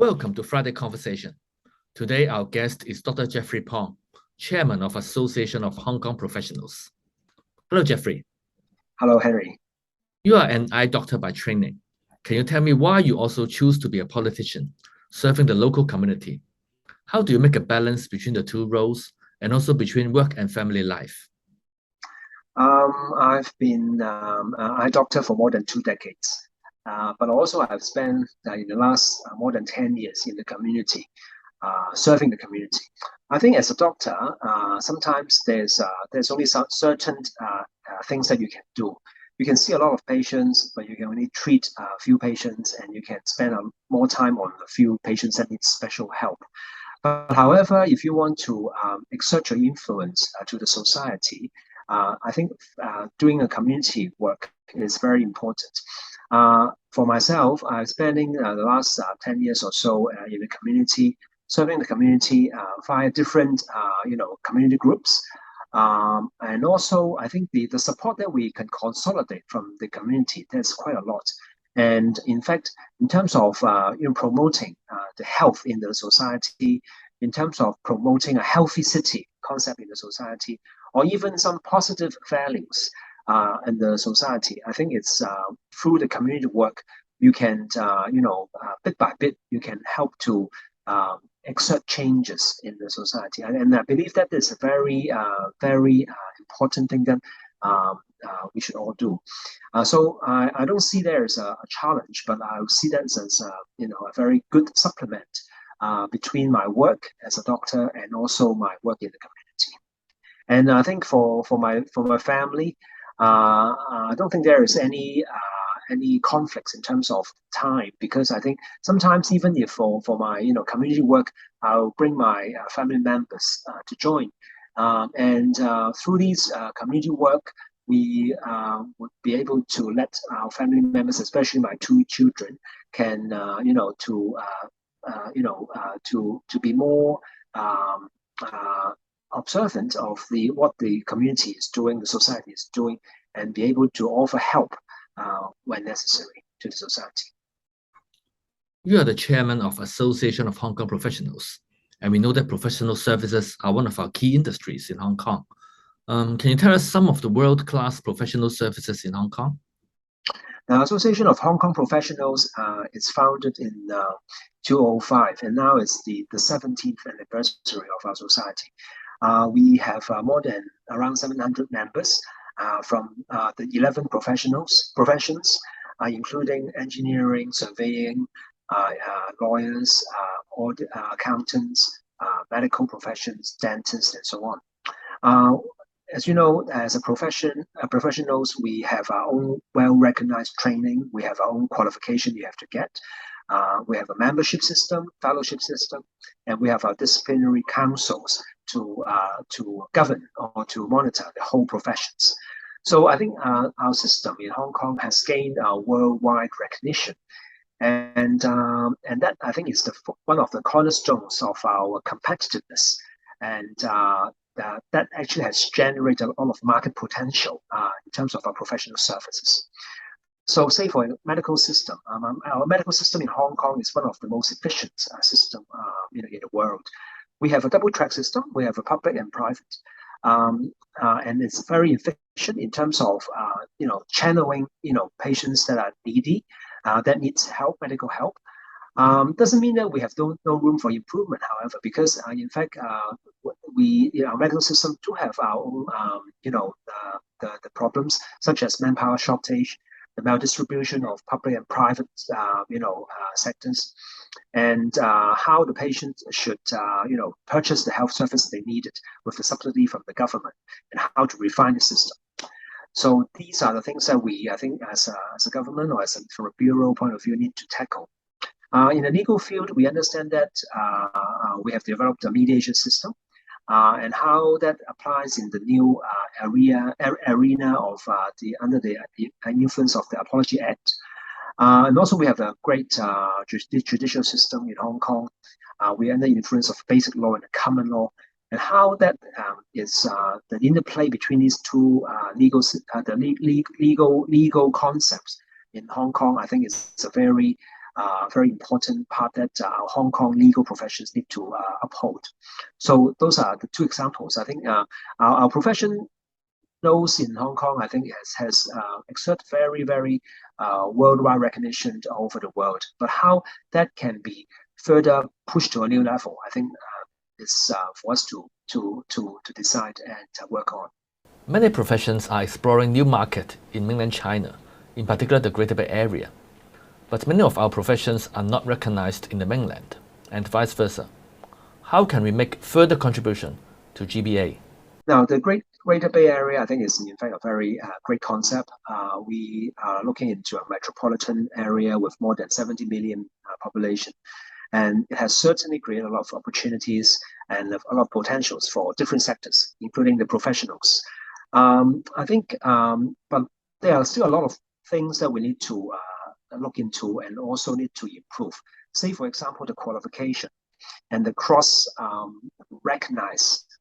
Welcome to Friday Conversation. Today, our guest is Dr. Jeffrey Pong, Chairman of Association of Hong Kong Professionals. Hello, Jeffrey. Hello, Henry. You are an eye doctor by training. Can you tell me why you also choose to be a politician, serving the local community? How do you make a balance between the two roles and also between work and family life? I've been an eye doctor for more than 2 decades, but also I've spent in the last more than 10 years in the community, serving the community. I think as a doctor, sometimes there's only some certain things that you can do. You can see a lot of patients, but you can only treat a few patients, and you can spend more time on a few patients that need special help. But however, if you want to exert your influence to the society, I think doing a community work is very important. For myself, I'm spending the last 10 years or so in the community, serving the community via different, community groups. And also, I think the support that we can consolidate from the community, there's quite a lot. And in fact, in terms of promoting the health in the society, in terms of promoting a healthy city concept in the society, or even some positive values in the society, I think it's through the community work you can, bit by bit, you can help to exert changes in the society. And I believe that is a very, very important thing that we should all do. So I don't see there as a challenge, but I see that as a very good supplement between my work as a doctor and also my work in the community. And I think for my family, I don't think there is any conflicts in terms of time, because I think sometimes even if for my community work, I'll bring my family members to join, and through these community work, we would be able to let our family members, especially my two children, can to be more observant of what the community is doing, the society is doing, and be able to offer help when necessary to the society. You are the chairman of Association of Hong Kong Professionals, and we know that professional services are one of our key industries in Hong Kong. Can you tell us some of the world-class professional services in Hong Kong? The Association of Hong Kong Professionals is founded in 2005, and now it's the 17th anniversary of our society. We have more than around 700 members from the 11 professions, including engineering, surveying, lawyers, accountants, medical professions, dentists, and so on. As you know, as professionals, we have our own well-recognized training. We have our own qualification you have to get. We have a membership system, fellowship system, and we have our disciplinary councils to govern or to monitor the whole professions. So I think our system in Hong Kong has gained worldwide recognition, and that I think is one of the cornerstones of our competitiveness, and that actually has generated a lot of market potential in terms of our professional services. So say for a medical system, our medical system in Hong Kong is one of the most efficient system in the world. We have a double track system. We have a public and private, and it's very efficient in terms of channeling patients that are needy, that needs help, medical help. Doesn't mean that we have no room for improvement, however, because in fact our medical system do have our own the problems, such as manpower shortage, the maldistribution of public and private sectors, and how the patient should purchase the health service they needed with the subsidy from the government, and how to refine the system. So these are the things that we, I think, as a government or from a bureau point of view, need to tackle. In the legal field, we understand that we have developed a mediation system, and how that applies in the new arena of under the influence of the Apology Act. And also we have a great judicial system in Hong Kong. We are under the influence of basic law and the common law, and how that is the interplay between these two legal concepts in Hong Kong. I think is a very very important part that Hong Kong legal professions need to uphold. So those are the two examples. I think our profession those in Hong Kong, I think, has exerted very worldwide recognition all over the world. But how that can be further pushed to a new level, I think is for us to decide and work on. Many professions are exploring new market in mainland China, in particular the Greater Bay Area. But many of our professions are not recognized in the mainland, and vice versa. How can we make further contribution to GBA? Now, the Greater Bay Area, I think, is in fact a very great concept. We are looking into a metropolitan area with more than 70 million population. And it has certainly created a lot of opportunities and a lot of potentials for different sectors, including the professionals. I think, but there are still a lot of things that we need to look into and also need to improve. Say, for example, the qualification and the cross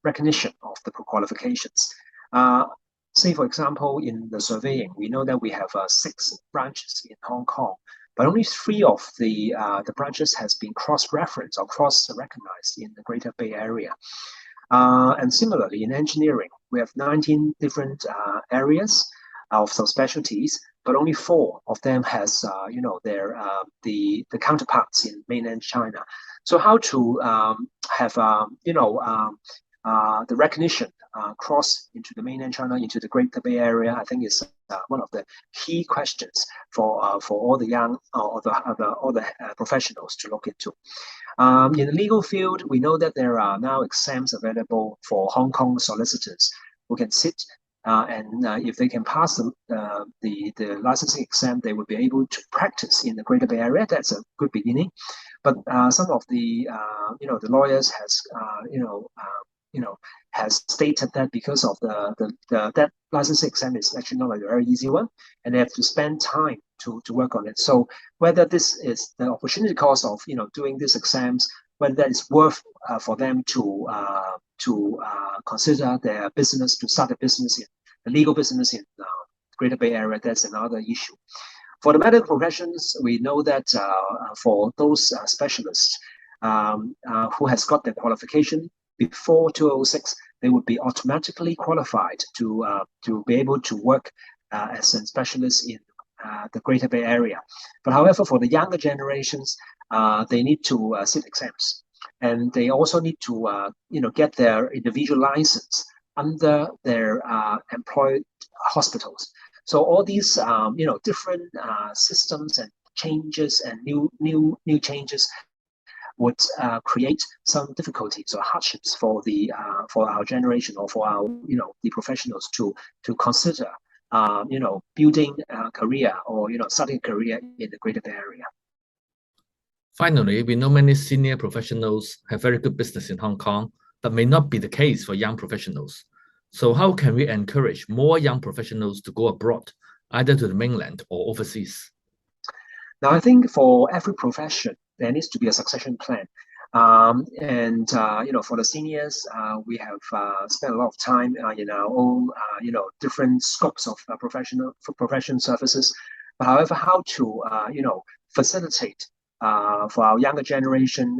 recognition of the qualifications. Say, for example, in the surveying, we know that we have 6 branches in Hong Kong, but only 3 of the branches has been cross-referenced or cross-recognized in the Greater Bay Area. And similarly, in engineering, we have 19 different areas of subspecialties, but only 4 of them has, their the counterparts in mainland China. So how to have, the recognition cross into the mainland China, into the Greater Bay Area, I think is one of the key questions for all the young or all the professionals to look into. In the legal field, we know that there are now exams available for Hong Kong solicitors who can sit and if they can pass the licensing exam, they will be able to practice in the Greater Bay Area. That's a good beginning. But some of the the lawyers has stated that because of that licensing exam is actually not a very easy one, and they have to spend time to work on it. So whether this is the opportunity cost of doing these exams, whether that is worth for them to consider their business, to start a business in the legal business in Greater Bay Area, that's another issue. For the medical professions, we know that for those specialists who has got their qualification before 2006, they would be automatically qualified to be able to work as a specialist in the Greater Bay Area. But however, for the younger generations, they need to sit exams, and they also need to get their individual license under their employed hospitals. So all these different systems and changes and new changes would create some difficulties or hardships for our generation or for our the professionals to consider building a career or starting a career in the Greater Bay Area. Finally, we know many senior professionals have very good business in Hong Kong, but may not be the case for young professionals. So how can we encourage more young professionals to go abroad, either to the mainland or overseas? Now, I think for every profession, there needs to be a succession plan. For the seniors, we have spent a lot of time in our own, different scopes of profession services. But however, how to, facilitate for our younger generation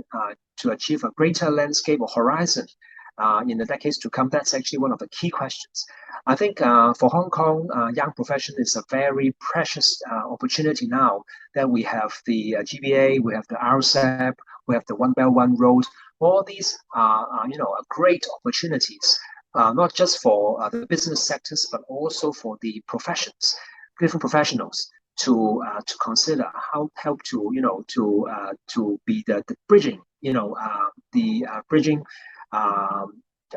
to achieve a greater landscape or horizon in the decades to come, that's actually one of the key questions. I think for Hong Kong, young profession is a very precious opportunity now that we have the GBA, we have the RCEP, we have the One Belt One Road. All these are great opportunities, not just for the business sectors, but also for the professions, different professionals to consider how help to be the bridging, bridging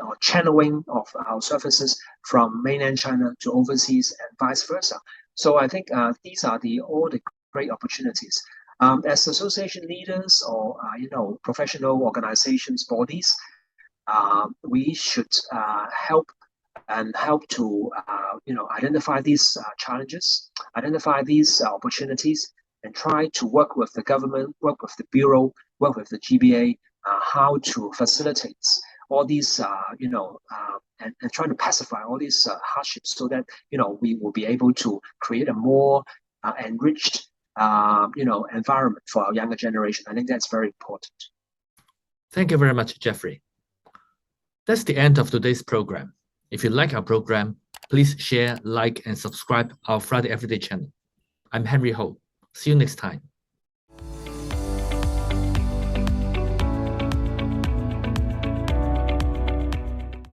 or channeling of our services from mainland China to overseas and vice versa. So I think these are all the great opportunities. As association leaders or professional organizations, bodies, we should help to identify these challenges, identify these opportunities, and try to work with the government, work with the bureau, work with the GBA, how to facilitate all these, and trying to pacify all these hardships so that we will be able to create a more enriched environment for our younger generation. I think that's very important. Thank you very much, Jeffrey. That's the end of today's program. If you like our program, please share, like, and subscribe our Friday Everyday channel. I'm Henry Ho. See you next time.